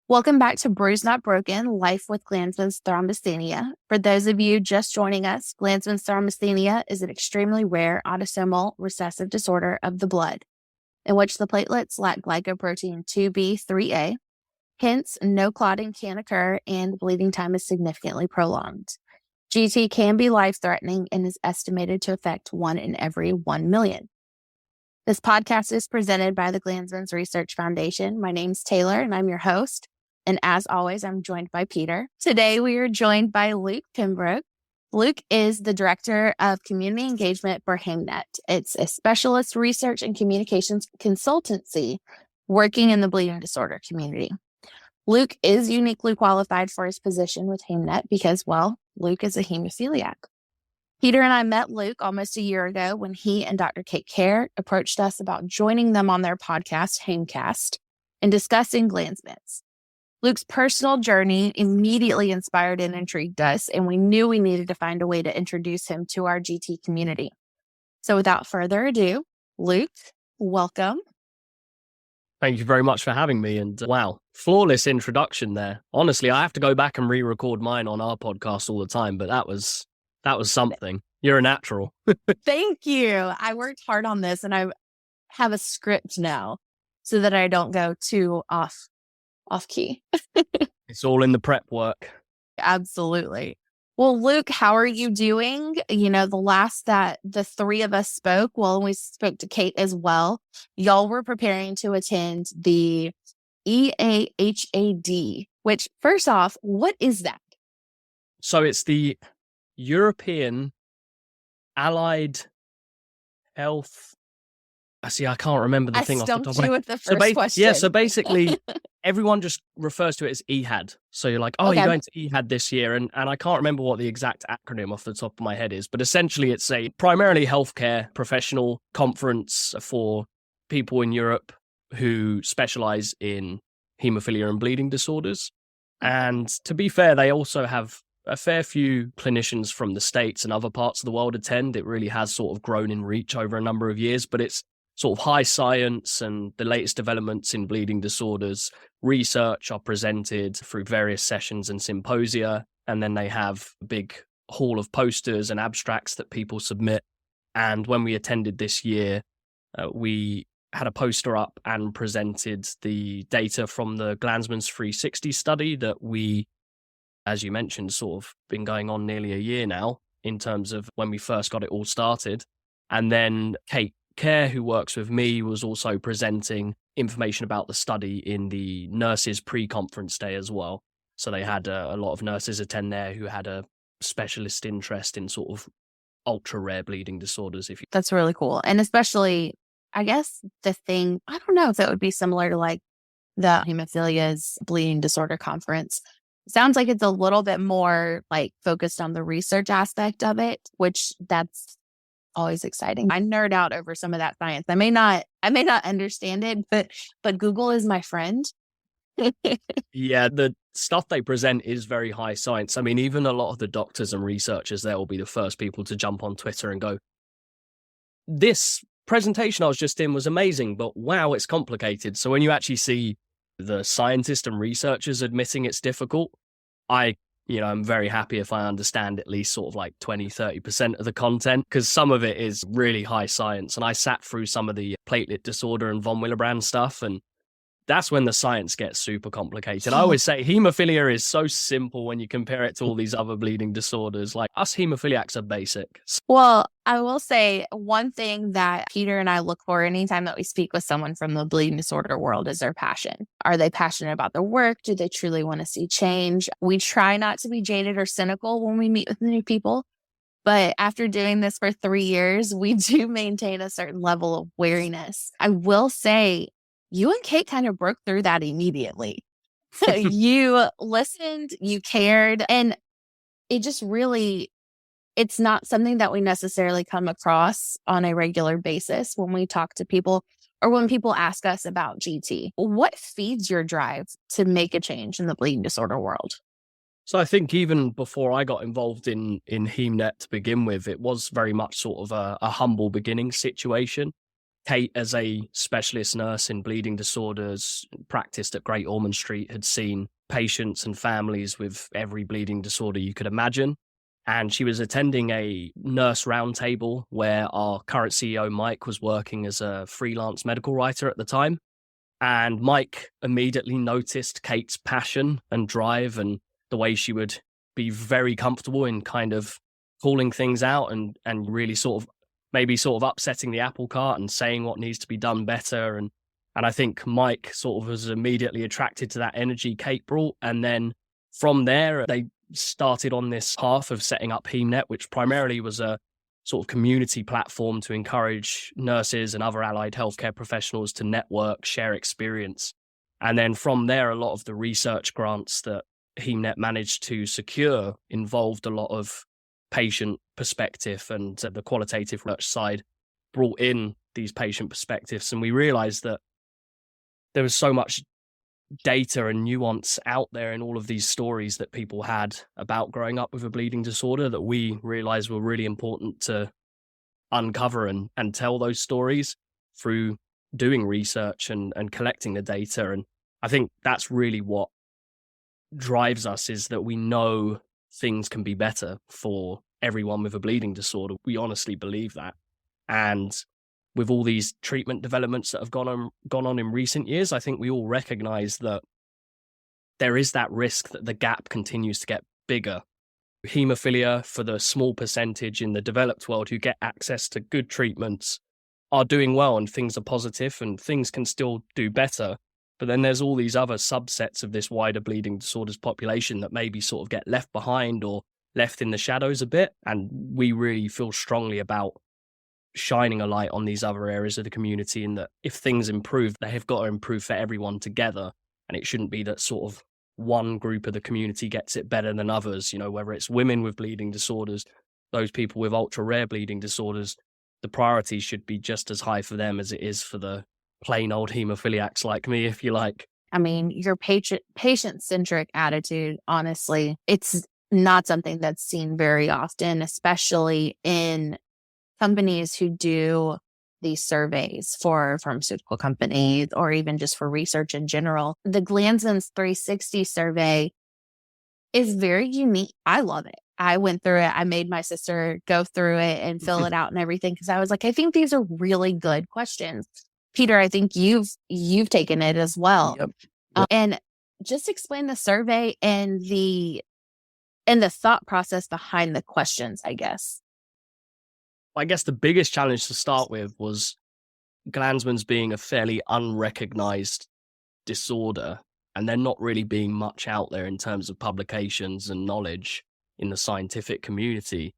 Welcome back to Bruised Not Broken, Life with Glanzmann's Thrombasthenia. For those of you just joining us, Glanzmann's Thrombasthenia is an extremely rare autosomal recessive disorder of the blood in which the platelets lack glycoprotein 2b3a. Hence, no clotting can occur and bleeding time is significantly prolonged. GT can be life-threatening and is estimated to affect 1 in every 1 million. This podcast is presented by the Glanzmann's Research Foundation. My name's Taylor and I'm your host. And as always, I'm joined by Peter. Today, we are joined by Luke Pembroke. Luke is the Director of Community Engagement for Haemnet. It's a specialist research and communications consultancy working in the bleeding disorder community. Luke is uniquely qualified for his position with Haemnet because, well, Luke is a hemophiliac. Peter and I met Luke almost a year ago when he and Dr. Khair approached us about joining them on their podcast, Haemcast, and discussing Glanzmann's. Luke's personal journey immediately inspired and intrigued us, and we knew we needed to find a way to introduce him to our GT community. So without further ado, Luke, welcome. Thank you very much for having me. And wow, flawless introduction there. Honestly, I have to go back and re-record mine on our podcast all the time, but that was something. You're a natural. Thank you. I worked hard on this, and I have a script now so that I don't go too off key. It's all in the prep work. Absolutely. Well, Luke, how are you doing? You know, the last that the three of us spoke, well, we spoke to Kate as well. Y'all were preparing to attend the EAHAD, which first off, what is that? So it's the European Allied Health. I can't remember the thing off the top of my head. With the first question. Yeah, so basically everyone just refers to it as EHAD. So you're like, okay. You're going to EHAD this year. And I can't remember what the exact acronym off the top of my head is, but essentially it's a primarily healthcare professional conference for people in Europe who specialize in hemophilia and bleeding disorders. And to be fair, they also have a fair few clinicians from the States and other parts of the world attend. It really has sort of grown in reach over a number of years, but it's sort of high science and the latest developments in bleeding disorders. Research are presented through various sessions and symposia, and then they have a big hall of posters and abstracts that people submit. And when we attended this year, we had a poster up and presented the data from the Glanzmann's 360 study that we, as you mentioned, sort of been going on nearly a year now in terms of when we first got it all started. And then Khair, who works with me, was also presenting information about the study in the nurses pre-conference day as well. So they had a lot of nurses attend there who had a specialist interest in sort of ultra rare bleeding disorders. That's really cool. And especially, I guess the thing, I don't know if it would be similar to like the hemophilia's bleeding disorder conference. Sounds like it's a little bit more like focused on the research aspect of it, which that's always exciting. I nerd out over some of that science. I may not understand it, but Google is my friend. Yeah, the stuff they present is very high science. I mean, even a lot of the doctors and researchers there will be the first people to jump on Twitter and go, this presentation I was just in was amazing, but wow, it's complicated. So when you actually see the scientists and researchers admitting it's difficult, I'm very happy if I understand at least sort of like 20-30% of the content, because some of it is really high science. And I sat through some of the platelet disorder and von Willebrand stuff, and that's when the science gets super complicated. I always say hemophilia is so simple when you compare it to all these other bleeding disorders. Like, us hemophiliacs are basic. Well, I will say one thing that Peter and I look for anytime that we speak with someone from the bleeding disorder world is their passion. Are they passionate about their work? Do they truly want to see change? We try not to be jaded or cynical when we meet with new people. But after doing this for 3 years, we do maintain a certain level of wariness. I will say, you and Kate kind of broke through that immediately. You listened, you cared, and it just really, it's not something that we necessarily come across on a regular basis when we talk to people or when people ask us about GT. What feeds your drive to make a change in the bleeding disorder world? So I think even before I got involved in Haemnet to begin with, it was very much sort of a humble beginning situation. Kate, as a specialist nurse in bleeding disorders, practiced at Great Ormond Street, had seen patients and families with every bleeding disorder you could imagine. And she was attending a nurse roundtable where our current CEO, Mike, was working as a freelance medical writer at the time. And Mike immediately noticed Kate's passion and drive and the way she would be very comfortable in kind of calling things out and really sort of maybe sort of upsetting the apple cart and saying what needs to be done better. And I think Mike sort of was immediately attracted to that energy Kate brought. And then from there, they started on this path of setting up Haemnet, which primarily was a sort of community platform to encourage nurses and other allied healthcare professionals to network, share experience. And then from there, a lot of the research grants that Haemnet managed to secure involved a lot of patient perspective, and the qualitative research side brought in these patient perspectives. And we realized that there was so much data and nuance out there in all of these stories that people had about growing up with a bleeding disorder that we realized were really important to uncover and tell those stories through doing research and collecting the data. And I think that's really what drives us, is that we know things can be better for everyone with a bleeding disorder. We honestly believe that. And with all these treatment developments that have gone on in recent years, I think we all recognize that there is that risk that the gap continues to get bigger. Hemophilia, for the small percentage in the developed world who get access to good treatments, are doing well and things are positive and things can still do better. But then there's all these other subsets of this wider bleeding disorders population that maybe sort of get left behind or left in the shadows a bit. And we really feel strongly about shining a light on these other areas of the community, and that if things improve, they have got to improve for everyone together. And it shouldn't be that sort of one group of the community gets it better than others, whether it's women with bleeding disorders, those people with ultra rare bleeding disorders, the priority should be just as high for them as it is for the plain old hemophiliacs like me, if you like. I mean, your patient-centric attitude, honestly, it's not something that's seen very often, especially in companies who do these surveys for pharmaceutical companies or even just for research in general. The Glanzmann's 360 survey is very unique. I love it. I went through it. I made my sister go through it and fill it out and everything, because I was like, I think these are really good questions. Peter, I think you've taken it as well. Yep. And just explain the survey and the thought process behind the questions, I guess. I guess the biggest challenge to start with was Glanzmann's being a fairly unrecognized disorder, and there not really being much out there in terms of publications and knowledge in the scientific community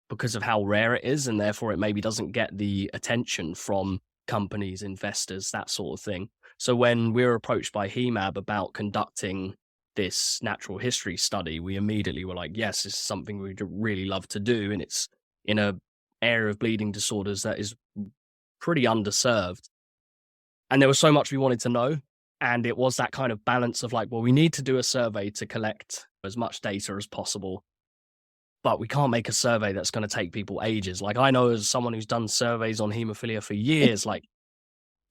because of how rare it is, and therefore it maybe doesn't get the attention from companies, investors, that sort of thing. So when we were approached by HEMAB about conducting this natural history study, we immediately were like, yes, this is something we'd really love to do, and it's in a area of bleeding disorders that is pretty underserved. And there was so much we wanted to know. And it was that kind of balance of like, well, we need to do a survey to collect as much data as possible, but we can't make a survey that's going to take people ages. Like, I know as someone who's done surveys on hemophilia for years, like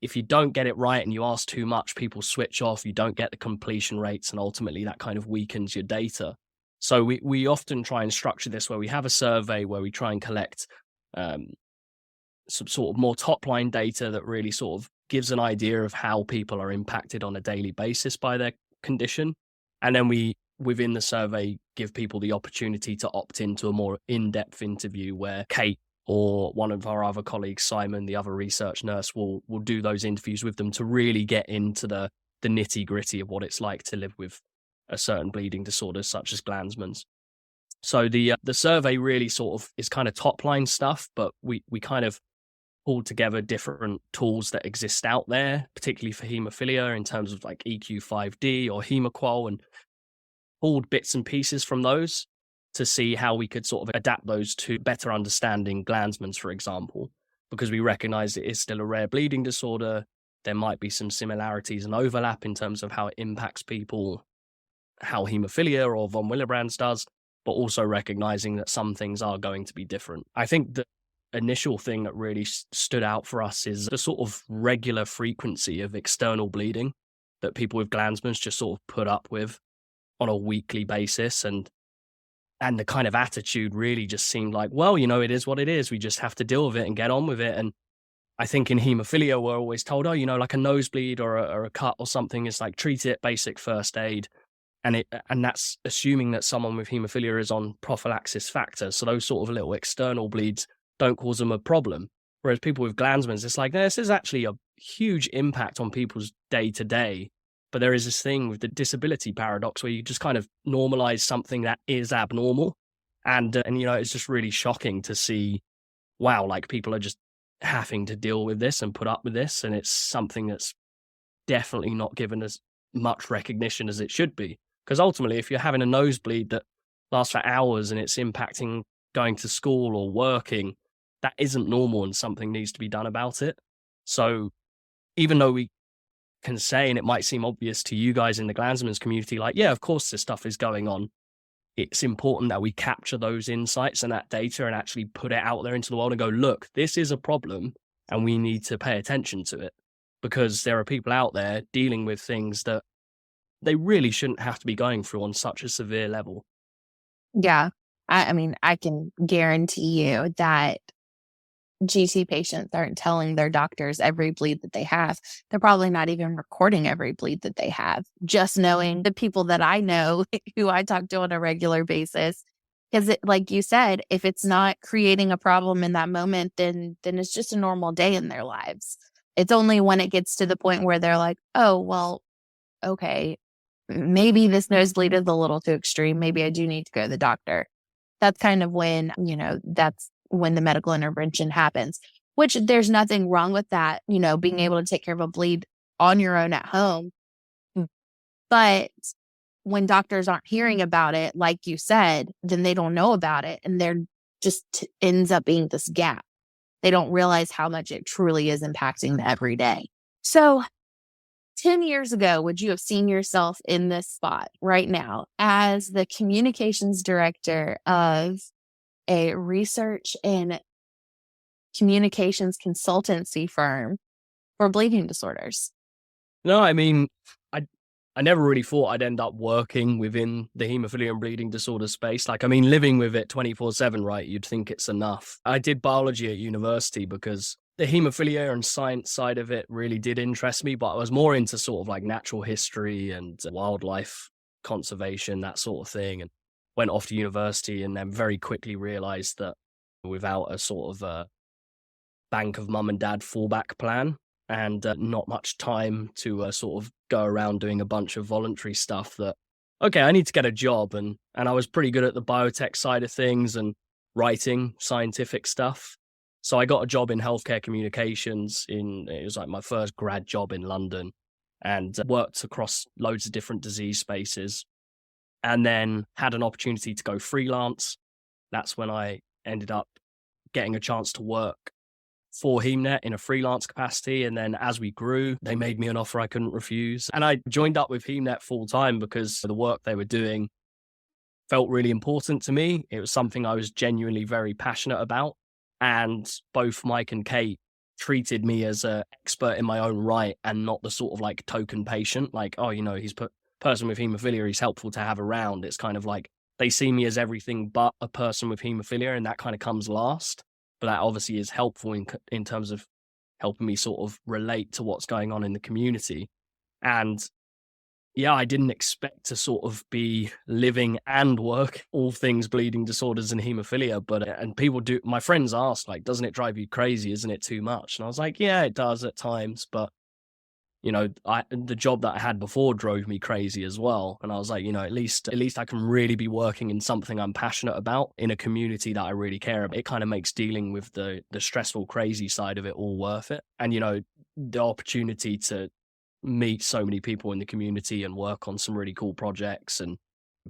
if you don't get it right and you ask too much, people switch off, you don't get the completion rates, and ultimately that kind of weakens your data. So we often try and structure this where we have a survey where we try and collect some sort of more top-line data that really sort of gives an idea of how people are impacted on a daily basis by their condition. And then we, within the survey, give people the opportunity to opt into a more in-depth interview where Kate or one of our other colleagues, Simon, the other research nurse, will do those interviews with them to really get into the nitty-gritty of what it's like to live with a certain bleeding disorder such as Glanzmann's. So the survey really sort of is kind of top line stuff, but we kind of pulled together different tools that exist out there, particularly for hemophilia in terms of like EQ5D or Hemoqual, and pulled bits and pieces from those to see how we could sort of adapt those to better understanding Glanzmann's, for example, because we recognize it is still a rare bleeding disorder. There might be some similarities and overlap in terms of how it impacts people, how hemophilia or von Willebrand's does, but also recognizing that some things are going to be different. I think that initial thing that really stood out for us is the sort of regular frequency of external bleeding that people with Glanzmann's just sort of put up with on a weekly basis. And the kind of attitude really just seemed like, well, it is what it is. We just have to deal with it and get on with it. And I think in hemophilia, we're always told, oh, like a nosebleed or a cut or something is like, treat it, basic first aid. And that's assuming that someone with hemophilia is on prophylaxis factors. So those sort of little external bleeds don't cause them a problem. Whereas people with Glanzmann's, it's like, this is actually a huge impact on people's day to day. But there is this thing with the disability paradox where you just kind of normalize something that is abnormal. And it's just really shocking to see, wow, like people are just having to deal with this and put up with this. And it's something that's definitely not given as much recognition as it should be. Because ultimately, if you're having a nosebleed that lasts for hours and it's impacting going to school or working, that isn't normal and something needs to be done about it. So even though we can say, and it might seem obvious to you guys in the Glanzmann's community, like, yeah, of course this stuff is going on, it's important that we capture those insights and that data and actually put it out there into the world and go, look, this is a problem and we need to pay attention to it, because there are people out there dealing with things that they really shouldn't have to be going through on such a severe level. Yeah. I mean, I can guarantee you that GT patients aren't telling their doctors every bleed that they have. They're probably not even recording every bleed that they have. Just knowing the people that I know who I talk to on a regular basis, because like you said, if it's not creating a problem in that moment, then it's just a normal day in their lives. It's only when it gets to the point where they're like, oh, well, okay, maybe this nosebleed is a little too extreme. Maybe I do need to go to the doctor. That's kind of when, that's when the medical intervention happens, which there's nothing wrong with that, being able to take care of a bleed on your own at home. But when doctors aren't hearing about it, like you said, then they don't know about it. And there just ends up being this gap. They don't realize how much it truly is impacting the everyday. So 10 years ago, would you have seen yourself in this spot right now as the communications director of a research and communications consultancy firm for bleeding disorders? No, I mean, I never really thought I'd end up working within the hemophilia and bleeding disorder space. Like, I mean, living with it 24/7, right? You'd think it's enough. I did biology at university because the hemophilia and science side of it really did interest me, but I was more into sort of like natural history and wildlife conservation, that sort of thing. And went off to university and then very quickly realized that without a sort of a bank of mum and dad fallback plan and not much time to sort of go around doing a bunch of voluntary stuff, that, okay, I need to get a job. And I was pretty good at the biotech side of things and writing scientific stuff. So I got a job in healthcare communications it was like my first grad job in London, and worked across loads of different disease spaces. And then had an opportunity to go freelance. That's when I ended up getting a chance to work for Haemnet in a freelance capacity. And then as we grew, they made me an offer I couldn't refuse. And I joined up with Haemnet full time because the work they were doing felt really important to me. It was something I was genuinely very passionate about. And both Mike and Kate treated me as an expert in my own right and not the sort of like token patient, like, oh, he's person with hemophilia, he's helpful to have around. It's kind of like they see me as everything but a person with hemophilia, and that kind of comes last. But that obviously is helpful in terms of helping me sort of relate to what's going on in the community. And yeah, I didn't expect to sort of be living and work all things bleeding disorders and hemophilia. And people do, my friends ask, like, doesn't it drive you crazy? Isn't it too much? And I was like, yeah, it does at times. But the job that I had before drove me crazy as well. And I was like, at least I can really be working in something I'm passionate about in a community that I really care about. It kind of makes dealing with the stressful, crazy side of it all worth it. And, the opportunity to meet so many people in the community and work on some really cool projects and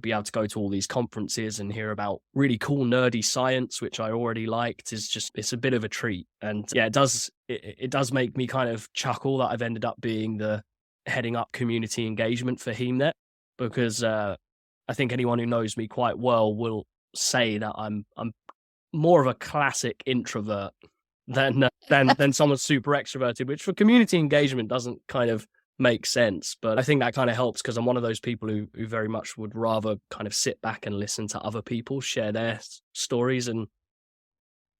be able to go to all these conferences and hear about really cool nerdy science, which I already liked, it's a bit of a treat. And yeah, it does make me kind of chuckle that I've ended up being the heading up community engagement for Haemnet, because I think anyone who knows me quite well will say that I'm more of a classic introvert than someone super extroverted, which for community engagement doesn't kind of make sense. But I think that kind of helps because I'm one of those people who very much would rather kind of sit back and listen to other people share their stories and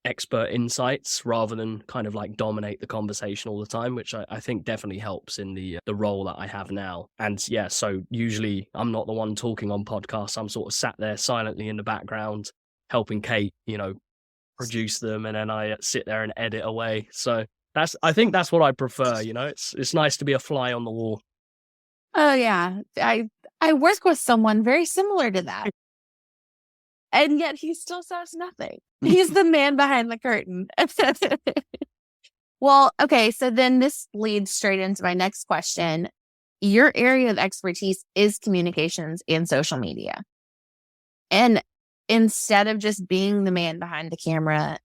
expert insights rather than kind of like dominate the conversation all the time, which I think definitely helps in the role that I have now. And yeah, so usually I'm not the one talking on podcasts. I'm sort of sat there silently in the background helping Kate, produce them, and then I sit there and edit away. So I think that's what I prefer. It's nice to be a fly on the wall. Oh yeah, I work with someone very similar to that, and yet he still says nothing. He's the man behind the curtain. Well, okay, so then this leads straight into my next question. Your area of expertise is communications and social media, and instead of just being the man behind the camera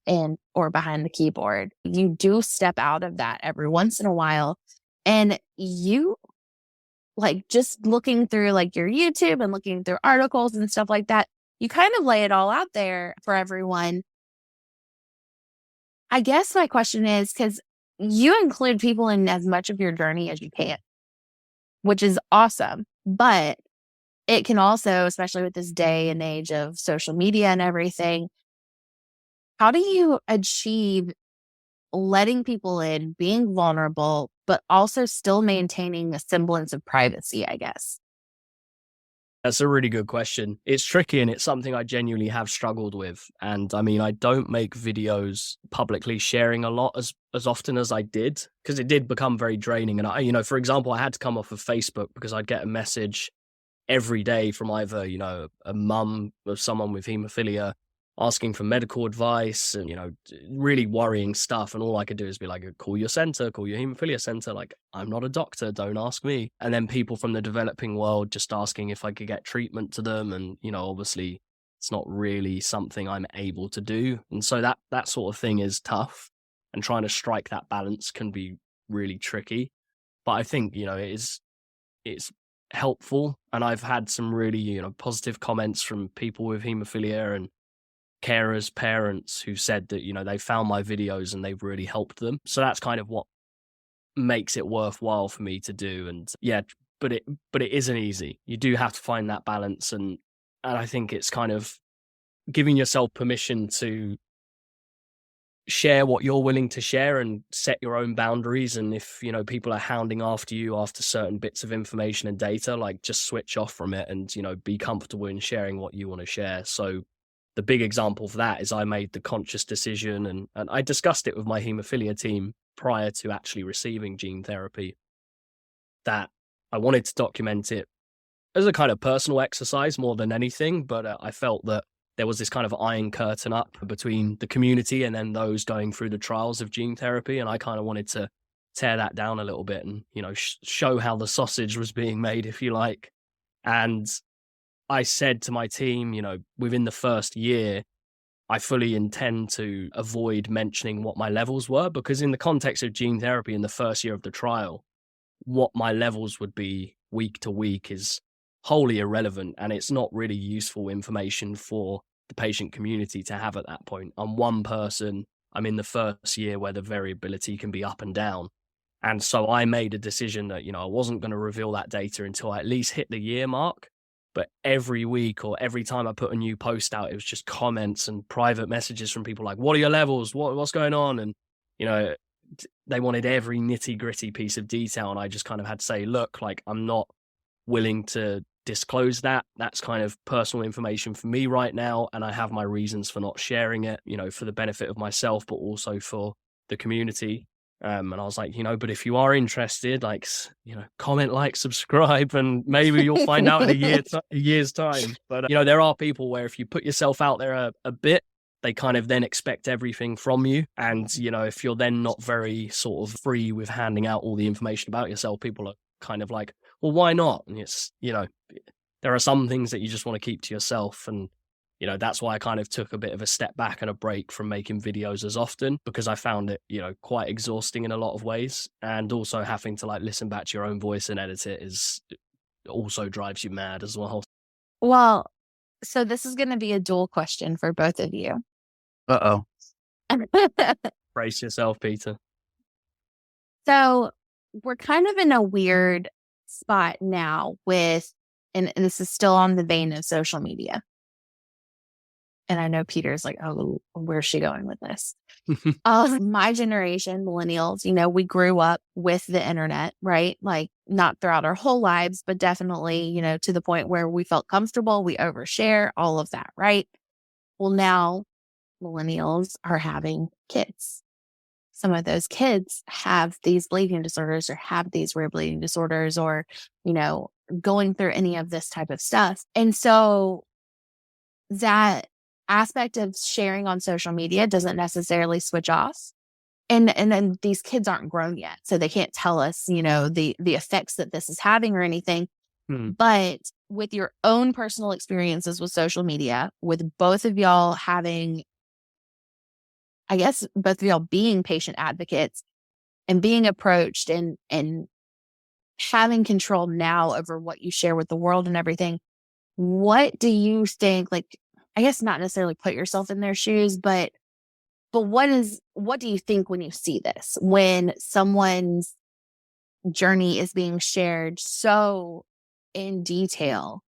or behind the keyboard, you do step out of that every once in a while. And you, like, just looking through like your YouTube and looking through articles and stuff like that, you kind of lay it all out there for everyone. I guess my question is, because you include people in as much of your journey as you can, which is awesome. But it can also, especially with this day and age of social media and everything, how do you achieve letting people in, being vulnerable, but also still maintaining a semblance of privacy, I guess? That's a really good question. It's tricky, and it's something I genuinely have struggled with. And I mean, I don't make videos publicly sharing a lot as often as I did, because it did become very draining. And for example, I had to come off of Facebook because I'd get a message every day from either, a mum of someone with hemophilia asking for medical advice and, really worrying stuff. And all I could do is be like, call your center, call your hemophilia center. Like, I'm not a doctor, don't ask me. And then people from the developing world just asking if I could get treatment to them. And, obviously it's not really something I'm able to do. And so that sort of thing is tough. And trying to strike that balance can be really tricky. But I think, it's helpful, and I've had some really positive comments from people with hemophilia and carers, parents who said that they found my videos and they've really helped them. So that's kind of what makes it worthwhile for me to do. And yeah, but it isn't easy. You do have to find that balance, and I think it's kind of giving yourself permission to share what you're willing to share and set your own boundaries. And if people are hounding after you after certain bits of information and data, like, just switch off from it and be comfortable in sharing what you want to share. So the big example of that is I made the conscious decision, and I discussed it with my hemophilia team prior to actually receiving gene therapy, that I wanted to document it as a kind of personal exercise more than anything. But I felt that there was this kind of iron curtain up between the community and then those going through the trials of gene therapy. And I kind of wanted to tear that down a little bit and, show how the sausage was being made, if you like. And I said to my team, within the first year, I fully intend to avoid mentioning what my levels were, because in the context of gene therapy in the first year of the trial, what my levels would be week to week is wholly irrelevant, and it's not really useful information for the patient community to have at that point. I'm one person. I'm in the first year where the variability can be up and down. And so I made a decision that, I wasn't going to reveal that data until I at least hit the year mark. But every week or every time I put a new post out, it was just comments and private messages from people like, what are your levels? What's going on? And, they wanted every nitty gritty piece of detail. And I just kind of had to say, look, like, I'm not willing to disclose that. That's kind of personal information for me right now. And I have my reasons for not sharing it, for the benefit of myself, but also for the community. And I was like, but if you are interested, like, comment, like, subscribe, and maybe you'll find out in a year's time. But, there are people where if you put yourself out there a bit, they kind of then expect everything from you. And, if you're then not very sort of free with handing out all the information about yourself, people are kind of like, well, why not? And it's, there are some things that you just want to keep to yourself. And, that's why I kind of took a bit of a step back and a break from making videos as often, because I found it, quite exhausting in a lot of ways. And also having to like listen back to your own voice and edit it also drives you mad as well. Well, so this is going to be a dual question for both of you. Uh-oh. Brace yourself, Peter. So we're kind of in a weird spot now with, and this is still on the vein of social media. And I know Peter's like, oh, where's she going with this? My generation, millennials, we grew up with the internet, right? Like not throughout our whole lives, but definitely, to the point where we felt comfortable, we overshare, all of that, right? Well, now millennials are having kids. Some of those kids have these bleeding disorders or have these rare bleeding disorders or, going through any of this type of stuff. And so that aspect of sharing on social media doesn't necessarily switch off. And then these kids aren't grown yet, so they can't tell us, the effects that this is having or anything. But with your own personal experiences with social media, with both of y'all having, I guess, both of y'all being patient advocates and being approached and having control now over what you share with the world and everything, what do you think, like, I guess not necessarily put yourself in their shoes, but what do you think when you see this, when someone's journey is being shared so in detail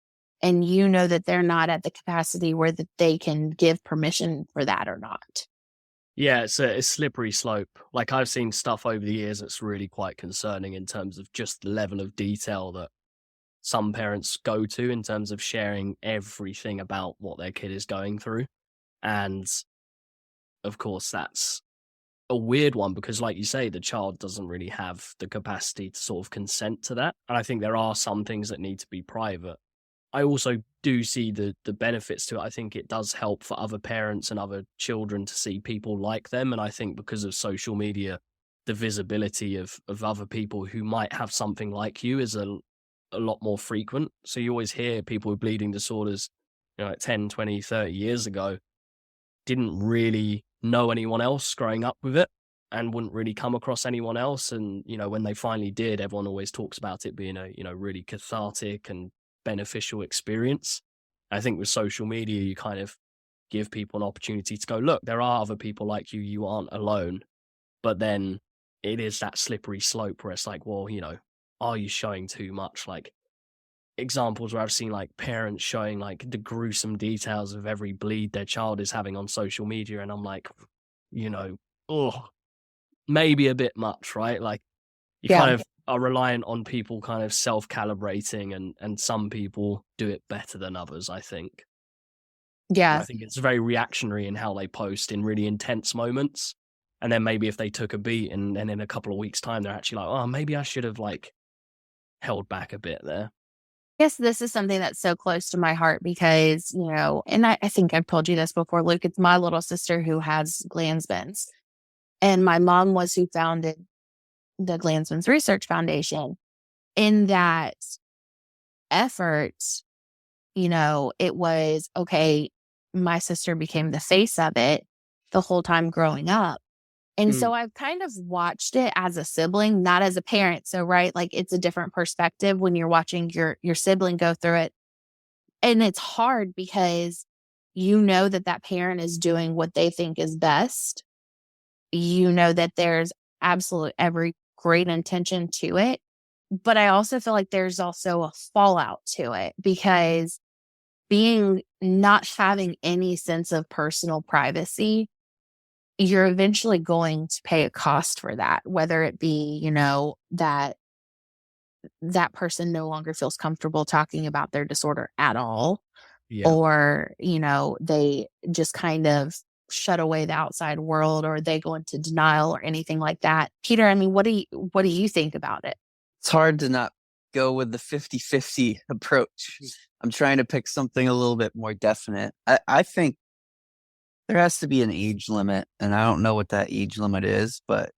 and that they're not at the capacity where that they can give permission for that or not? Yeah, it's a slippery slope. Like I've seen stuff over the years that's really quite concerning in terms of just the level of detail that some parents go to in terms of sharing everything about what their kid is going through. And of course, that's a weird one because, like you say, the child doesn't really have the capacity to sort of consent to that. And I think there are some things that need to be private. I also do see the benefits to it. I think it does help for other parents and other children to see people like them. And I think because of social media, the visibility of other people who might have something like you is a lot more frequent. So you always hear people with bleeding disorders, like 10, 20, 30 years ago, didn't really know anyone else growing up with it and wouldn't really come across anyone else. And, when they finally did, everyone always talks about it being a, really cathartic and beneficial experience. I think with social media, you kind of give people an opportunity to go, look, there are other people like you. You aren't alone. But then it is that slippery slope where it's like, well, are you showing too much? Like examples where I've seen like parents showing like the gruesome details of every bleed their child is having on social media. And I'm like, oh, maybe a bit much, right? Like you kind of are reliant on people kind of self-calibrating and some people do it better than others, I think. Yeah. And I think it's very reactionary in how they post in really intense moments. And then maybe if they took a beat and in a couple of weeks' time, they're actually like, oh, maybe I should have like held back a bit there. I guess this is something that's so close to my heart because, and I think I've told you this before, Luke, it's my little sister who has Glanzmann's. And my mom was who founded the Glanzmann's Research Foundation. In that effort, it was, okay, my sister became the face of it the whole time growing up. And so I've kind of watched it as a sibling, not as a parent. So, right, like it's a different perspective when you're watching your sibling go through it. And it's hard because that parent is doing what they think is best. That there's absolute every great intention to it. But I also feel like there's also a fallout to it because not having any sense of personal privacy, you're eventually going to pay a cost for that, whether it be, that person no longer feels comfortable talking about their disorder at all. Yeah. Or, they just kind of shut away the outside world or they go into denial or anything like that. Peter, I mean, what do you think about it? It's hard to not go with the 50-50 approach. I'm trying to pick something a little bit more definite. I think there has to be an age limit, and I don't know what that age limit is, but it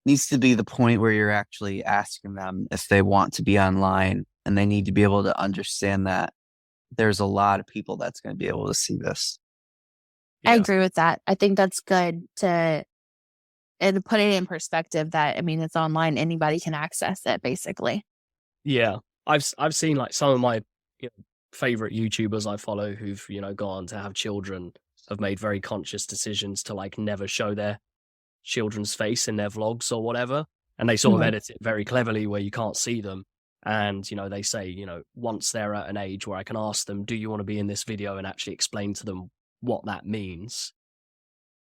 needs to be the point where you're actually asking them if they want to be online, and they need to be able to understand that there's a lot of people that's going to be able to see this. Yeah. I agree with that. I think that's good to put it in perspective that, I mean, it's online. Anybody can access it, basically. Yeah. I've seen like some of my favorite YouTubers I follow who've, gone on to have children. have made very conscious decisions to like never show their children's face in their vlogs or whatever. And they sort of edit it very cleverly where you can't see them. And, you know, they say, you know, once they're at an age where I can ask them, do you want to be in this video, and actually explain to them what that means,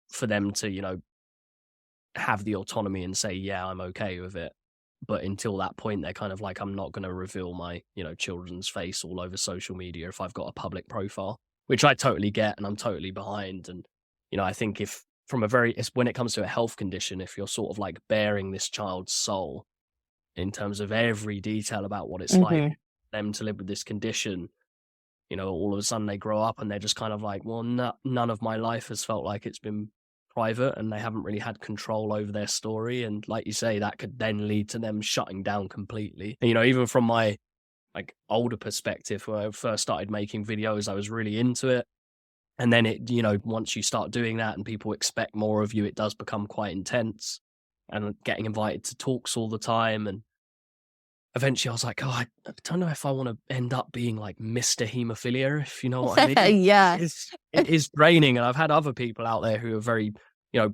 for them to, you know, have the autonomy and say, yeah, I'm okay with it. But until that point, they're kind of like, I'm not going to reveal my, you know, children's face all over social media if I've got a public profile, which I totally get and I'm totally behind. And, you know, I think if when it comes to a health condition, if you're sort of like bearing this child's soul in terms of every detail about what it's like for them to live with this condition, you know, all of a sudden they grow up and they're just kind of like, well, none of my life has felt like it's been private, and they haven't really had control over their story. And like you say, that could then lead to them shutting down completely. And, you know, even from my like older perspective, when I first started making videos, I was really into it. And then it, you know, once you start doing that and people expect more of you, it does become quite intense, and getting invited to talks all the time. And eventually I was like, oh, I don't know if I want to end up being like Mr. Hemophilia, if you know what I mean. Yeah. It is draining. And I've had other people out there who are very, you know,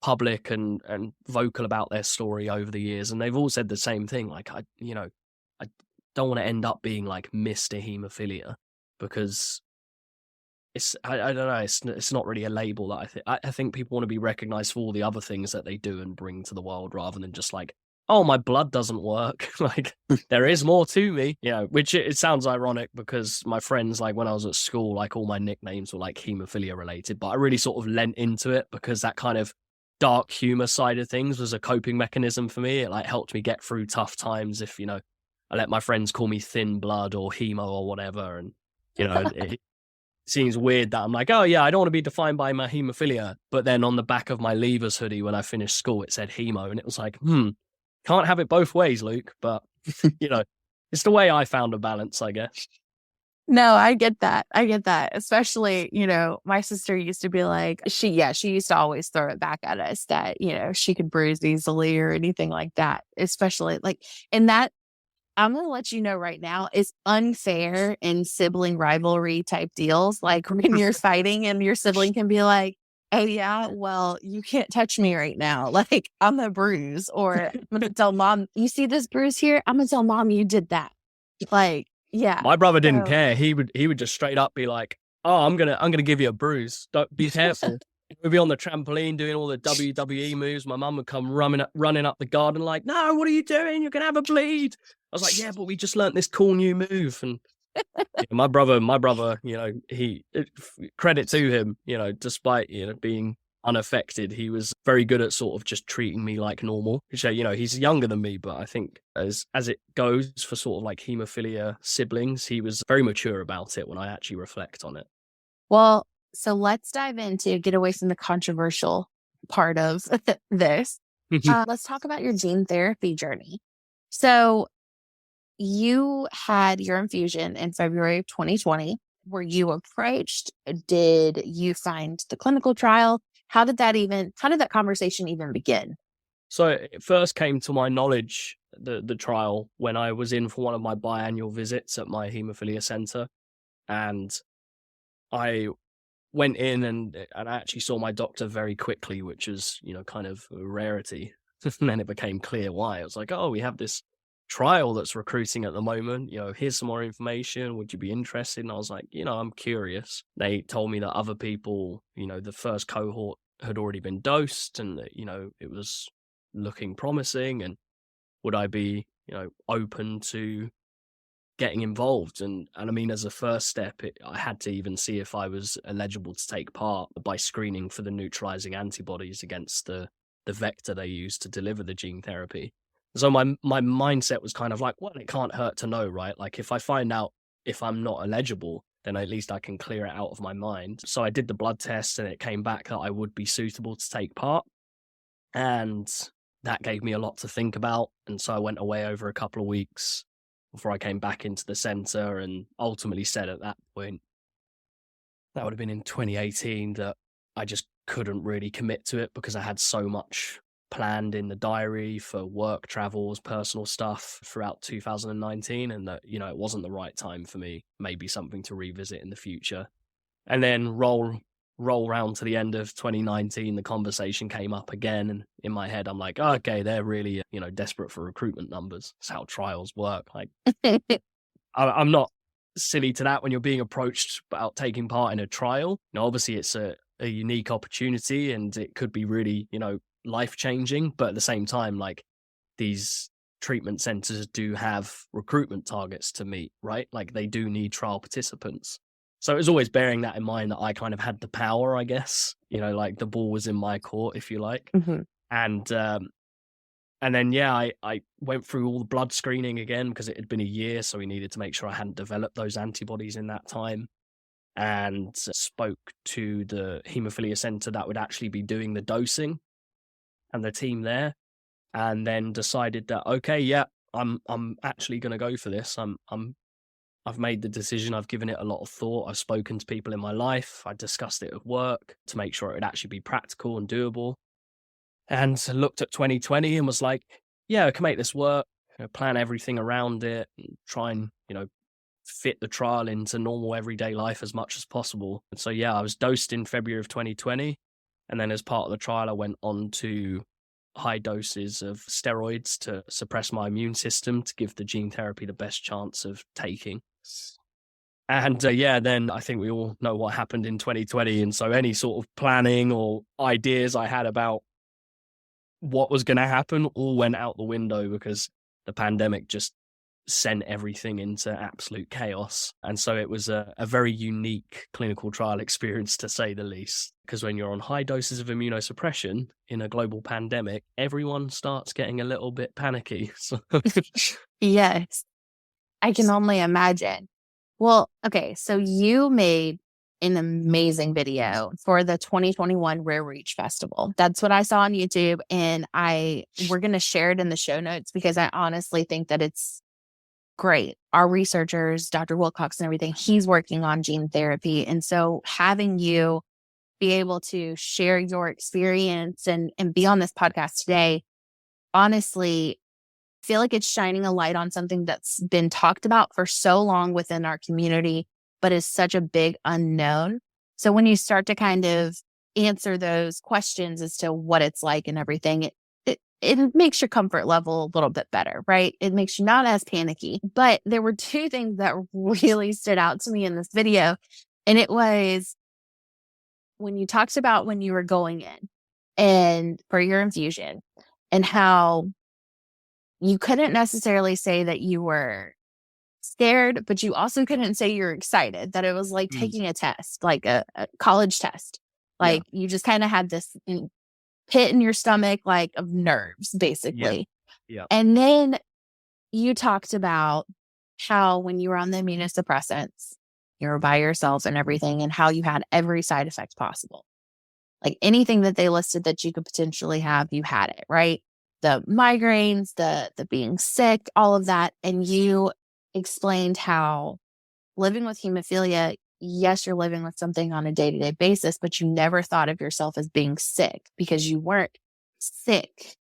public and vocal about their story over the years. And they've all said the same thing. Like, I don't want to end up being like Mr. Hemophilia, because I don't know, it's not really a label that I think people want to be recognized for all the other things that they do and bring to the world, rather than just like, oh, my blood doesn't work. Like, there is more to me, you know, which it sounds ironic because my friends, like when I was at school, like all my nicknames were like hemophilia related, but I really sort of lent into it because that kind of dark humor side of things was a coping mechanism for me. It like helped me get through tough times. If, you know, I let my friends call me thin blood or hemo or whatever. And, you know, it seems weird that I'm like, oh yeah, I don't want to be defined by my hemophilia. But then on the back of my leavers hoodie, when I finished school, it said hemo. And it was like, can't have it both ways, Luke. But, you know, it's the way I found a balance, I guess. No, I get that. Especially, you know, my sister used to be like, she used to always throw it back at us that, you know, she could bruise easily or anything like that. Especially like, and that, I'm going to let you know right now, is unfair in sibling rivalry type deals. Like when you're fighting and your sibling can be like, oh yeah, well, you can't touch me right now. Like, I'm a bruise. Or I'm going to tell mom, you see this bruise here? I'm going to tell mom you did that. Like, yeah. My brother didn't care. He would just straight up be like, oh, I'm gonna give you a bruise. Don't be careful. We'd be on the trampoline doing all the WWE moves. My mum would come running up the garden like, no, what are you doing? You're going to have a bleed. I was like, yeah, but we just learnt this cool new move. And you know, my brother, you know, credit to him, you know, despite, you know, being unaffected, he was very good at sort of just treating me like normal. So, you know, he's younger than me, but I think as it goes for sort of like hemophilia siblings, he was very mature about it when I actually reflect on it. Well, so let's dive into, get away from the controversial part of this. Let's talk about your gene therapy journey. So you had your infusion in February of 2020. Were you approached? Did you find the clinical trial? How did that conversation even begin? So it first came to my knowledge, the trial, when I was in for one of my biannual visits at my haemophilia center. And I went in and I actually saw my doctor very quickly, which is, you know, kind of a rarity. And then it became clear why. It was like, oh, we have this trial that's recruiting at the moment. You know, here's some more information. Would you be interested? And I was like, you know, I'm curious. They told me that other people, you know, the first cohort had already been dosed and that, you know, it was looking promising. And would I be, you know, open to getting involved? And I mean, as a first step, I had to even see if I was eligible to take part by screening for the neutralizing antibodies against the vector they use to deliver the gene therapy. So my mindset was kind of like, well, it can't hurt to know, right? Like if I find out if I'm not eligible, then at least I can clear it out of my mind. So I did the blood test and it came back that I would be suitable to take part. And that gave me a lot to think about. And so I went away over a couple of weeks before I came back into the center and ultimately said at that point, that would have been in 2018, that I just couldn't really commit to it because I had so much planned in the diary for work, travels, personal stuff throughout 2019, and that, you know, it wasn't the right time for me, maybe something to revisit in the future. And then roll roll round to the end of 2019, the conversation came up again. And in my head, I'm like, oh, okay, they're really, desperate for recruitment numbers. That's how trials work. Like, I'm not silly to that when you're being approached about taking part in a trial. Obviously, it's a unique opportunity and it could be really, life-changing. But at the same time, like, these treatment centers do have recruitment targets to meet, right? Like, they do need trial participants. So it was always bearing that in mind that I kind of had the power, I guess, like the ball was in my court, if you like. Mm-hmm. And then, I went through all the blood screening again because it had been a year. So we needed to make sure I hadn't developed those antibodies in that time, and spoke to the hemophilia center that would actually be doing the dosing and the team there. And then decided that, okay, yeah, I'm actually going to go for this. I've made the decision. I've given it a lot of thought. I've spoken to people in my life. I discussed it at work to make sure it would actually be practical and doable. And looked at 2020 and was like, yeah, I can make this work, plan everything around it, and try and, fit the trial into normal everyday life as much as possible. And so, I was dosed in February of 2020. And then as part of the trial, I went on to high doses of steroids to suppress my immune system to give the gene therapy the best chance of taking. And then I think we all know what happened in 2020. And so any sort of planning or ideas I had about what was going to happen all went out the window because the pandemic just sent everything into absolute chaos. And so it was a very unique clinical trial experience, to say the least, because when you're on high doses of immunosuppression in a global pandemic, everyone starts getting a little bit panicky. So Yes, I can only imagine. Well, okay, so you made an amazing video for the 2021 Rare Reach Festival. That's what I saw on YouTube, and we're going to share it in the show notes because I honestly think that it's great. Our researchers, Dr. Wilcox and everything, he's working on gene therapy. And so having you be able to share your experience and be on this podcast today, honestly, I feel like it's shining a light on something that's been talked about for so long within our community, but is such a big unknown. So when you start to kind of answer those questions as to what it's like and everything, it makes your comfort level a little bit better, right? It makes you not as panicky. But there were two things that really stood out to me in this video. And it was when you talked about when you were going in and for your infusion and how you couldn't necessarily say that you were scared, but you also couldn't say you're excited, that it was like taking a test, like a college test. Like you just kind of had this pit in your stomach, like of nerves, basically. Yeah. And then you talked about how when you were on the immunosuppressants, you were by yourself and everything, and how you had every side effect possible. Like anything that they listed that you could potentially have, you had it, right? The migraines, the being sick, all of that. And you explained how living with hemophilia, yes, you're living with something on a day-to-day basis, but you never thought of yourself as being sick because you weren't sick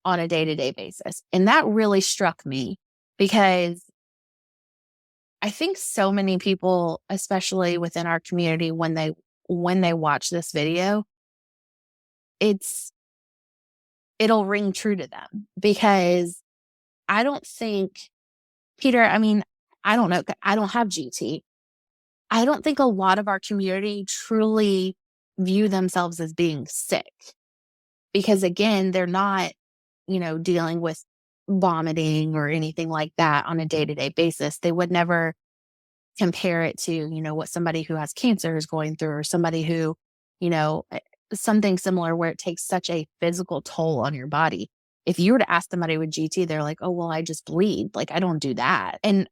on a day-to-day basis. And that really struck me because I think so many people, especially within our community, when they watch this video, it'll ring true to them because I don't think, Peter, I mean, I don't know, I don't have GT. I don't think a lot of our community truly view themselves as being sick because, again, they're not, dealing with vomiting or anything like that on a day-to-day basis. They would never compare it to, what somebody who has cancer is going through or somebody who, something similar where it takes such a physical toll on your body. If you were to ask somebody with GT, they're like, oh, well, I just bleed. Like, I don't do that. And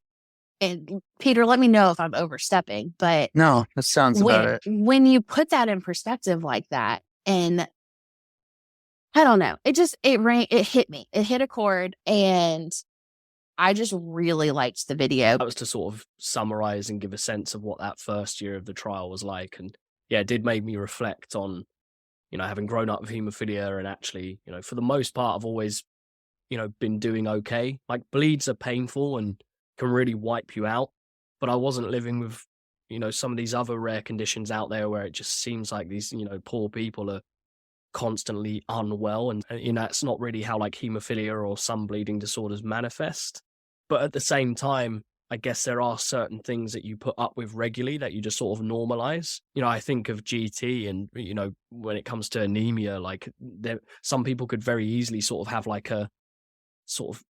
Peter, let me know if I'm overstepping, but no, that sounds about it. When you put that in perspective like that, and I don't know, it hit me. It hit a chord, and I just really liked the video. That was to sort of summarize and give a sense of what that first year of the trial was like. And it did make me reflect on, having grown up with hemophilia and actually, for the most part, I've always, been doing okay. Like bleeds are painful and can really wipe you out, but I wasn't living with, some of these other rare conditions out there where it just seems like these, poor people are constantly unwell. And, it's not really how like hemophilia or some bleeding disorders manifest. But at the same time, I guess there are certain things that you put up with regularly that you just sort of normalize. I think of GT and, when it comes to anemia, like some people could very easily sort of have like a sort of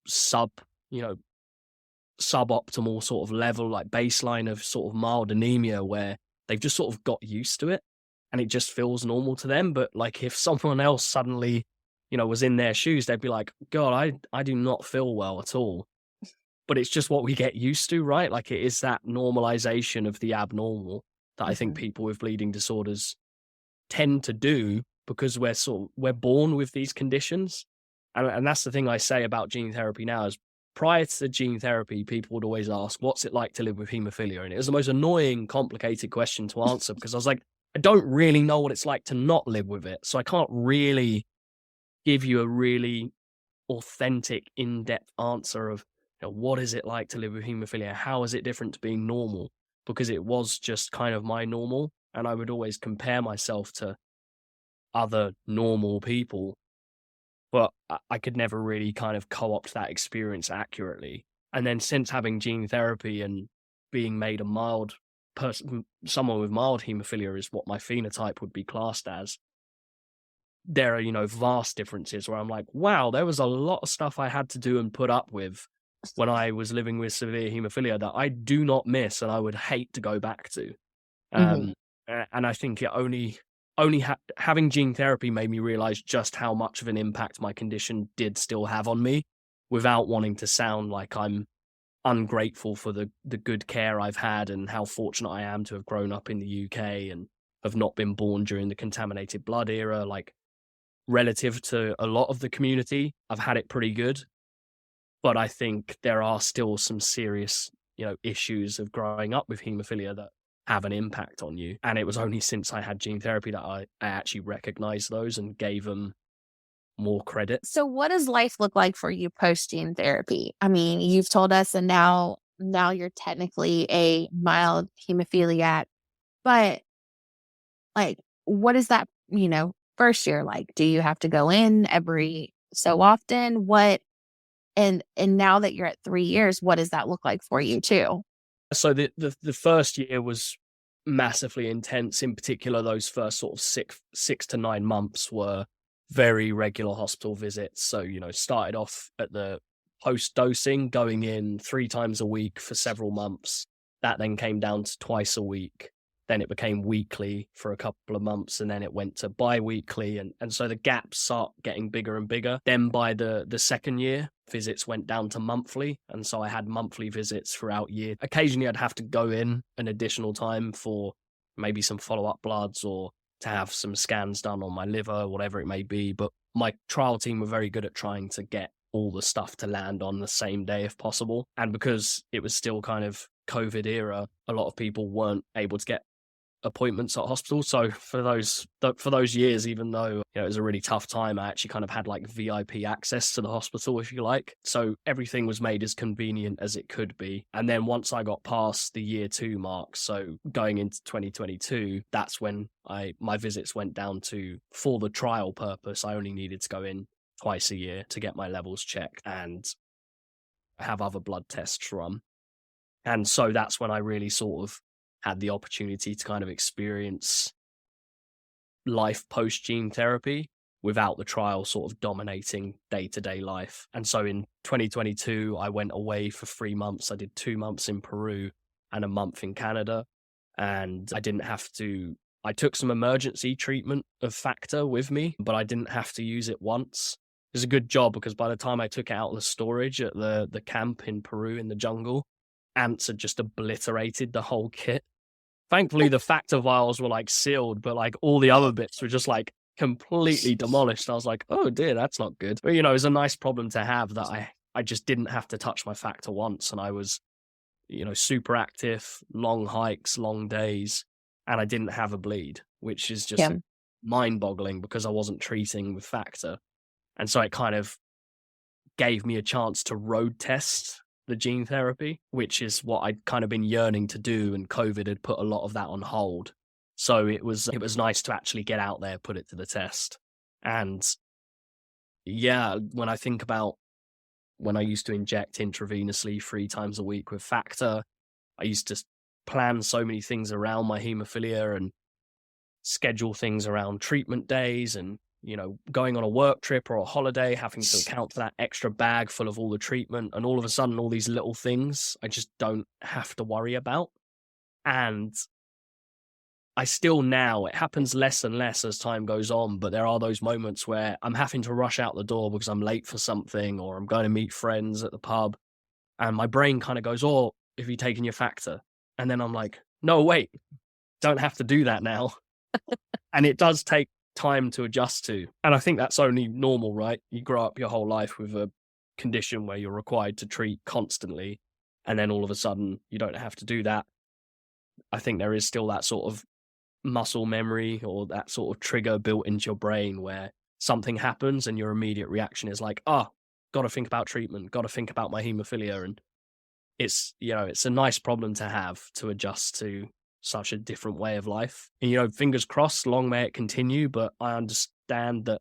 suboptimal sort of level, like baseline of sort of mild anemia where they've just sort of got used to it and it just feels normal to them. But like if someone else suddenly, was in their shoes, they'd be like, God, I do not feel well at all. But it's just what we get used to, right? Like it is that normalization of the abnormal that I think people with bleeding disorders tend to do because we're born with these conditions. And that's the thing I say about gene therapy now is prior to the gene therapy, people would always ask, what's it like to live with hemophilia? And it was the most annoying, complicated question to answer because I was like, I don't really know what it's like to not live with it. So I can't really give you a really authentic, in-depth answer of what is it like to live with hemophilia? How is it different to being normal? Because it was just kind of my normal. And I would always compare myself to other normal people. But I could never really kind of co-opt that experience accurately. And then since having gene therapy and being made a mild person, someone with mild hemophilia is what my phenotype would be classed as, there are, vast differences where I'm like, wow, there was a lot of stuff I had to do and put up with when I was living with severe hemophilia that I do not miss and I would hate to go back to. And I think it only having gene therapy made me realize just how much of an impact my condition did still have on me without wanting to sound like I'm ungrateful for the good care I've had and how fortunate I am to have grown up in the UK and have not been born during the contaminated blood era. Like relative to a lot of the community, I've had it pretty good. But I think there are still some serious, issues of growing up with hemophilia that have an impact on you. And it was only since I had gene therapy that I actually recognized those and gave them more credit. So what does life look like for you post gene therapy? I mean, you've told us and now you're technically a mild hemophiliac, but like, what is that, first year like? Do you have to go in every so often? And now that you're at 3 years, what does that look like for you too? So the first year was massively intense. In particular, those first sort of six to 9 months were very regular hospital visits. So, started off at the post-dosing, going in 3 times a week for several months. That then came down to twice a week. Then it became weekly for a couple of months, and then it went to bi-weekly. And so the gaps start getting bigger and bigger. Then by the second year, visits went down to monthly. And so I had monthly visits throughout year. Occasionally I'd have to go in an additional time for maybe some follow-up bloods or to have some scans done on my liver, whatever it may be. But my trial team were very good at trying to get all the stuff to land on the same day if possible. And because it was still kind of COVID era, a lot of people weren't able to get appointments at hospitals. So for those years, even though it was a really tough time, I actually kind of had like VIP access to the hospital, if you like. So everything was made as convenient as it could be. And then once I got past the year 2 mark, so going into 2022, that's when my visits went down to, for the trial purpose, I only needed to go in twice a year to get my levels checked and have other blood tests run. And so that's when I really sort of had the opportunity to kind of experience life post gene therapy without the trial sort of dominating day-to-day life. And so in 2022, I went away for 3 months. I did 2 months in Peru and a month in Canada. And I took some emergency treatment of factor with me, but I didn't have to use it once. It was a good job because by the time I took it out of the storage at the camp in Peru in the jungle, ants had just obliterated the whole kit. Thankfully, the factor vials were like sealed, but like all the other bits were just like completely demolished. I was like, oh dear, that's not good. But it was a nice problem to have that I just didn't have to touch my factor once. And I was, super active, long hikes, long days, and I didn't have a bleed, which is just mind boggling because I wasn't treating with factor. And so it kind of gave me a chance to road test the gene therapy, which is what I'd kind of been yearning to do, and COVID had put a lot of that on hold. So it was nice to actually get out there, put it to the test. And yeah, when I think about when I used to inject intravenously 3 times a week with factor, I used to plan so many things around my hemophilia and schedule things around treatment days and, going on a work trip or a holiday, having to account for that extra bag full of all the treatment. And all of a sudden, all these little things I just don't have to worry about. And I still now, it happens less and less as time goes on, but there are those moments where I'm having to rush out the door because I'm late for something, or I'm going to meet friends at the pub, and my brain kind of goes, oh, have you taken your factor? And then I'm like, no, wait, don't have to do that now. And it does take time to adjust to. And I think that's only normal, right? You grow up your whole life with a condition where you're required to treat constantly, and then all of a sudden you don't have to do that. I think there is still that sort of muscle memory or that sort of trigger built into your brain where something happens and your immediate reaction is like, got to think about treatment, got to think about my hemophilia. And it's a nice problem to have, to adjust to such a different way of life. And fingers crossed, long may it continue, but I understand that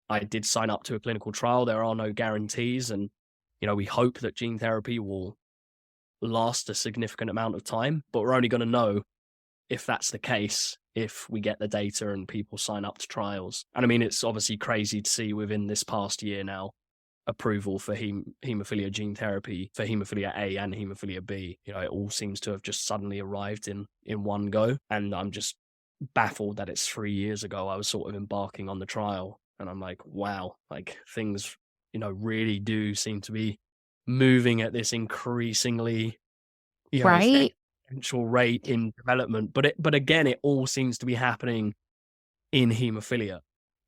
I did sign up to a clinical trial. There are no guarantees, and we hope that gene therapy will last a significant amount of time, but we're only going to know if that's the case if we get the data and people sign up to trials. And I mean, it's obviously crazy to see within this past year now approval for hemophilia gene therapy for hemophilia A and hemophilia B. It all seems to have just suddenly arrived in one go. And I'm just baffled that it's 3 years ago I was sort of embarking on the trial. And I'm like, wow, like things, really do seem to be moving at this increasingly, right, exponential rate in development. But again, it all seems to be happening in hemophilia,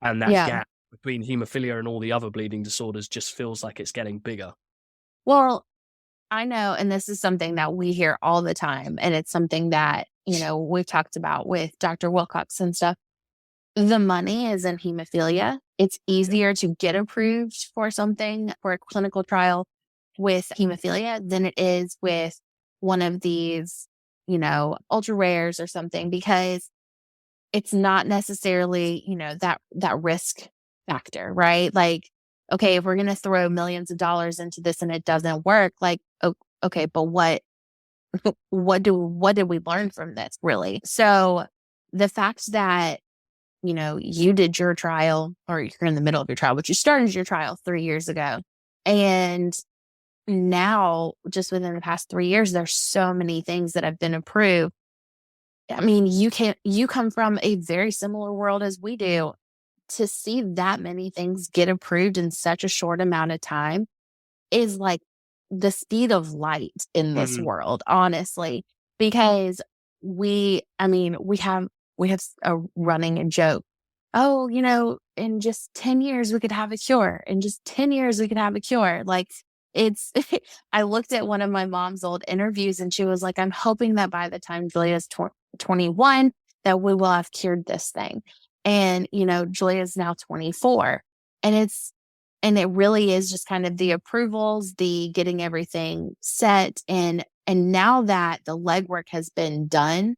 and that gap between hemophilia and all the other bleeding disorders just feels like it's getting bigger. Well, I know, and this is something that we hear all the time, and it's something that, we've talked about with Dr. Wilcox and stuff. The money is in hemophilia. It's easier to get approved for something, for a clinical trial with hemophilia than it is with one of these, ultra rares or something, because it's not necessarily, that risk factor, right? Like, okay, if we're going to throw millions of dollars into this and it doesn't work, like, okay, but what did we learn from this, really? So the fact that, you did your trial, or you're in the middle of your trial, but you started your trial 3 years ago, and now just within the past 3 years, there's so many things that have been approved. I mean, you come from a very similar world as we do. To see that many things get approved in such a short amount of time is like the speed of light in this world, honestly, because we have a running joke. Oh, in just 10 years, we could have a cure. In just 10 years, we could have a cure. Like, it's, I looked at one of my mom's old interviews and she was like, I'm hoping that by the time Julia's 21, that we will have cured this thing. And, Julia's now 24, and it really is just kind of the approvals, the getting everything set. And now that the legwork has been done,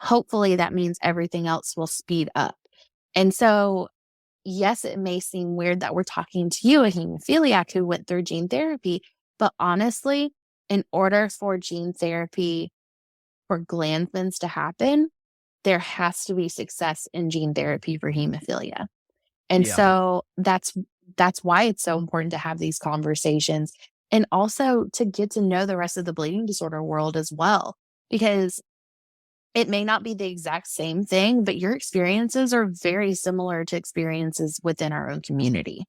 hopefully that means everything else will speed up. And so, yes, it may seem weird that we're talking to you, a hemophiliac who went through gene therapy, but honestly, in order for gene therapy for Glanzmann's to happen, there has to be success in gene therapy for hemophilia. And so that's why it's so important to have these conversations, and also to get to know the rest of the bleeding disorder world as well, because it may not be the exact same thing, but your experiences are very similar to experiences within our own community.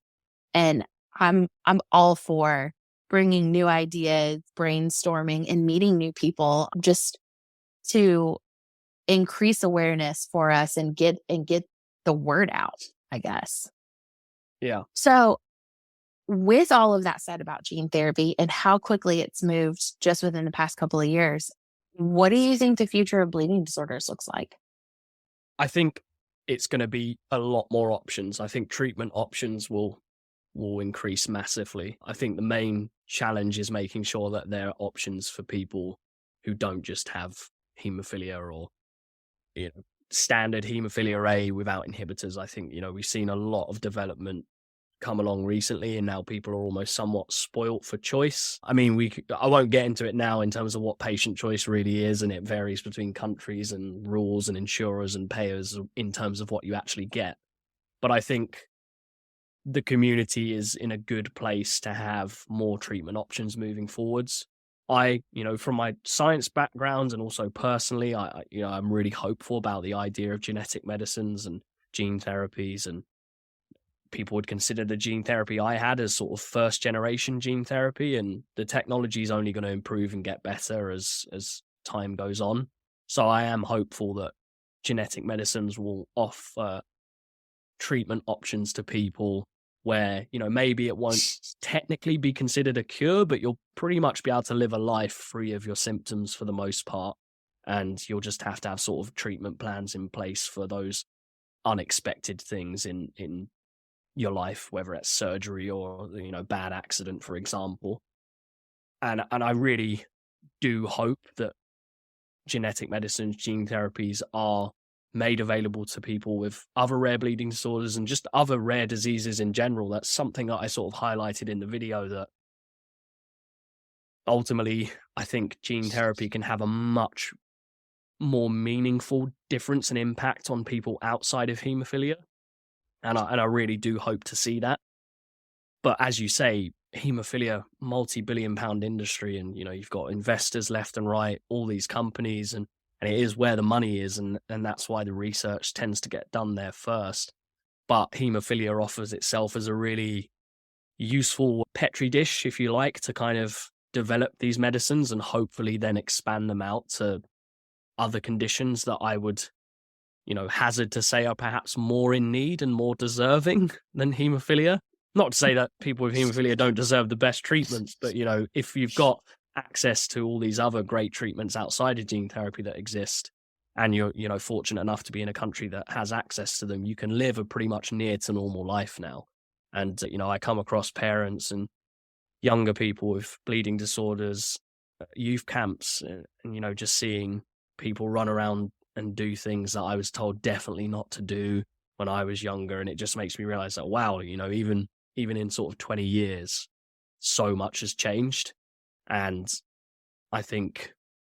And I'm all for bringing new ideas, brainstorming, and meeting new people just to increase awareness for us and get the word out, I guess. Yeah. So with all of that said about gene therapy and how quickly it's moved just within the past couple of years, what do you think the future of bleeding disorders looks like? I think it's going to be a lot more options. I think treatment options will will increase massively. I think the main challenge is making sure that there are options for people who don't just have hemophilia or standard hemophilia A without inhibitors. I think, we've seen a lot of development come along recently, and now people are almost somewhat spoilt for choice. I mean, I won't get into it now in terms of what patient choice really is, and it varies between countries and rules and insurers and payers in terms of what you actually get. But I think the community is in a good place to have more treatment options moving forwards. From my science background and also personally, I'm really hopeful about the idea of genetic medicines and gene therapies, and people would consider the gene therapy I had as sort of first generation gene therapy, and the technology is only going to improve and get better as time goes on. So I am hopeful that genetic medicines will offer treatment options to people where, maybe it won't technically be considered a cure, but you'll pretty much be able to live a life free of your symptoms for the most part. And you'll just have to have sort of treatment plans in place for those unexpected things in your life, whether it's surgery or, bad accident, for example. And I really do hope that genetic medicines, gene therapies are made available to people with other rare bleeding disorders and just other rare diseases in general. That's something that I sort of highlighted in the video, that ultimately I think gene therapy can have a much more meaningful difference and impact on people outside of hemophilia. And I really do hope to see that. But as you say, hemophilia, multi-billion-pound industry, and you've got investors left and right, all these companies, and it is where the money is, and that's why the research tends to get done there first. But hemophilia offers itself as a really useful petri dish, if you like, to kind of develop these medicines and hopefully then expand them out to other conditions that I would, hazard to say are perhaps more in need and more deserving than hemophilia. Not to say that people with hemophilia don't deserve the best treatments, but, if you've got access to all these other great treatments outside of gene therapy that exist, and you're, fortunate enough to be in a country that has access to them, you can live a pretty much near to normal life now. And, I come across parents and younger people with bleeding disorders, youth camps, and, just seeing people run around and do things that I was told definitely not to do when I was younger. And it just makes me realize that, wow, even in sort of 20 years, so much has changed. And I think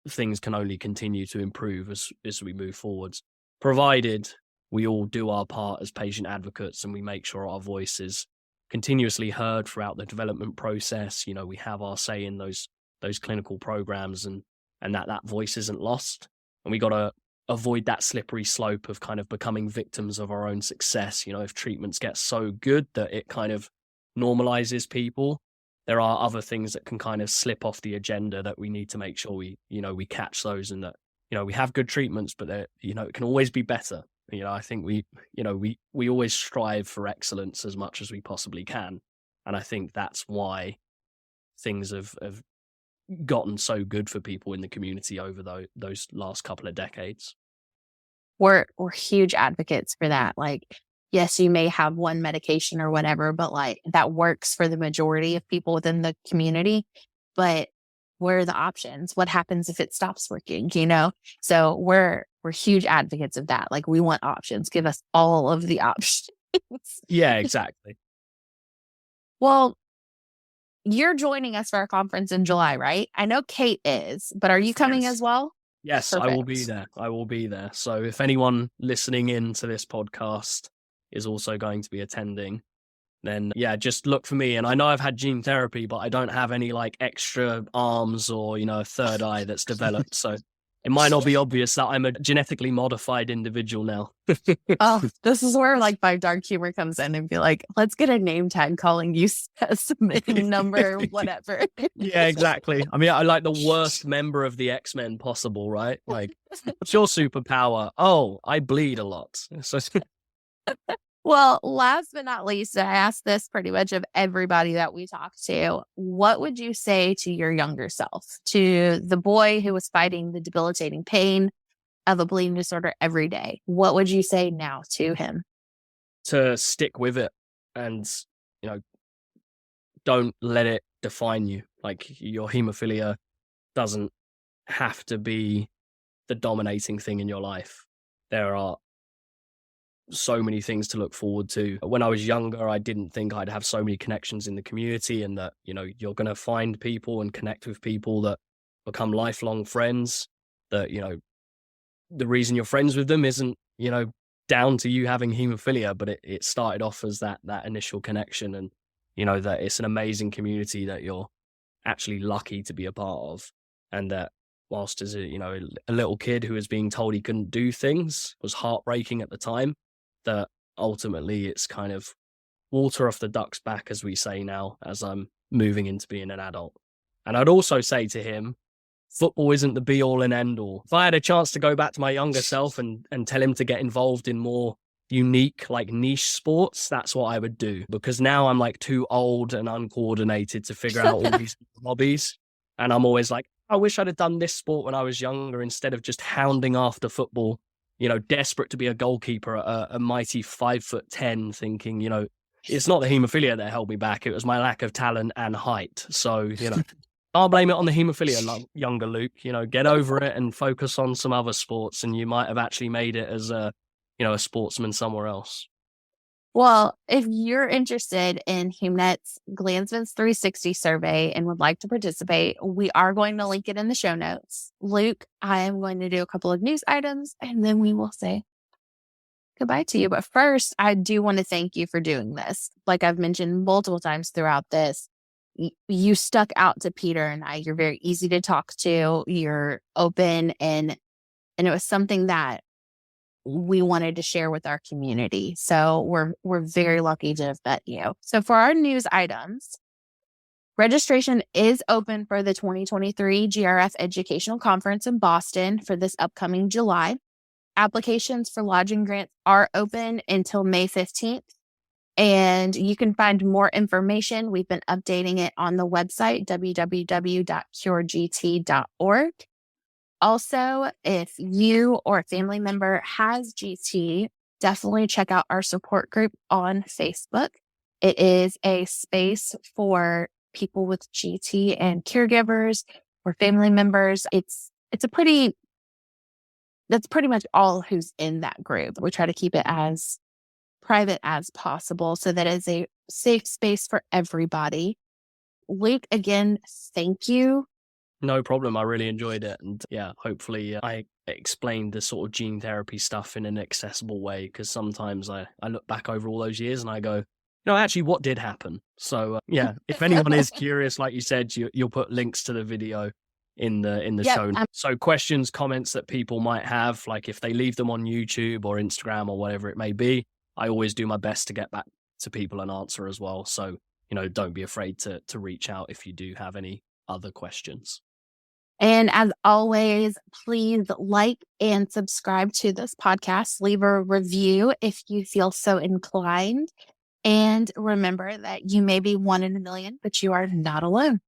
things can only continue to improve as we move forwards, provided we all do our part as patient advocates and we make sure our voice is continuously heard throughout the development process. We have our say in those clinical programs, and that voice isn't lost. And we got to avoid that slippery slope of kind of becoming victims of our own success. If treatments get so good that it kind of normalizes people, there are other things that can kind of slip off the agenda that we need to make sure we catch those, and that, we have good treatments, but it can always be better. I think we always strive for excellence as much as we possibly can. And I think that's why things have gotten so good for people in the community over those last couple of decades. We're huge advocates for that. Like, yes, you may have one medication or whatever, but like that works for the majority of people within the community. But where are the options? What happens if it stops working? So we're huge advocates of that. Like, we want options. Give us all of the options. Yeah, exactly. Well, you're joining us for our conference in July, right? I know Kate is, but are you coming as well? Yes, perfect. I will be there. So if anyone listening in to this podcast is also going to be attending, then yeah, just look for me. And I know I've had gene therapy, but I don't have any like extra arms or, a third eye that's developed. So it might not be obvious that I'm a genetically modified individual now. Oh, this is where like my dark humor comes in and be like, let's get a name tag calling you specimen number, whatever. Yeah, exactly. I mean, I like the worst member of the X-Men possible, right? Like, what's your superpower? Oh, I bleed a lot. So well, last but not least, I ask this pretty much of everybody that we talk to. What would you say to your younger self, to the boy who was fighting the debilitating pain of a bleeding disorder every day? What would you say now to him? To stick with it and, don't let it define you. Like, your hemophilia doesn't have to be the dominating thing in your life. There are so many things to look forward to. When I was younger, I didn't think I'd have so many connections in the community, and that, you're going to find people and connect with people that become lifelong friends, that, the reason you're friends with them isn't, down to you having hemophilia, but it started off as that initial connection, and, that it's an amazing community that you're actually lucky to be a part of. And that whilst as a little kid who was being told he couldn't do things was heartbreaking at the time, that ultimately it's kind of water off the duck's back, as we say now, as I'm moving into being an adult. And I'd also say to him, football isn't the be all and end all. If I had a chance to go back to my younger self and tell him to get involved in more unique, like niche sports, that's what I would do. Because now I'm like too old and uncoordinated to figure out all these hobbies. And I'm always like, I wish I'd have done this sport when I was younger, instead of just hounding after football, desperate to be a goalkeeper at a mighty 5'10", thinking, it's not the hemophilia that held me back. It was my lack of talent and height. So, I'll blame it on the hemophilia, younger Luke. Get over it and focus on some other sports, and you might have actually made it as a sportsman somewhere else. Well, if you're interested in Haemnet's Glanzmann's 360 survey and would like to participate, we are going to link it in the show notes. Luke, I am going to do a couple of news items, and then we will say goodbye to you. But first, I do want to thank you for doing this. Like I've mentioned multiple times throughout this, you stuck out to Peter and I. You're very easy to talk to. You're open, and it was something that we wanted to share with our community. So we're very lucky to have met you. So for our news items, registration is open for the 2023 GRF Educational Conference in Boston for this upcoming July. Applications for lodging grants are open until May 15th. And you can find more information. We've been updating it on the website, www.curegt.org. Also, if you or a family member has GT, definitely check out our support group on Facebook. It is a space for people with GT and caregivers or family members. That's pretty much all who's in that group. We try to keep it as private as possible so that it's a safe space for everybody. Luke, again, thank you. No problem. I really enjoyed it. And yeah, hopefully I explained the sort of gene therapy stuff in an accessible way, because sometimes I look back over all those years and I go, actually, what did happen? So yeah, if anyone is curious, like you said, you'll put links to the video in the show. So questions, comments that people might have, like if they leave them on YouTube or Instagram or whatever it may be, I always do my best to get back to people and answer as well. So, don't be afraid to reach out if you do have any other questions. And as always, please like and subscribe to this podcast. Leave a review if you feel so inclined. And remember that you may be one in a million, but you are not alone.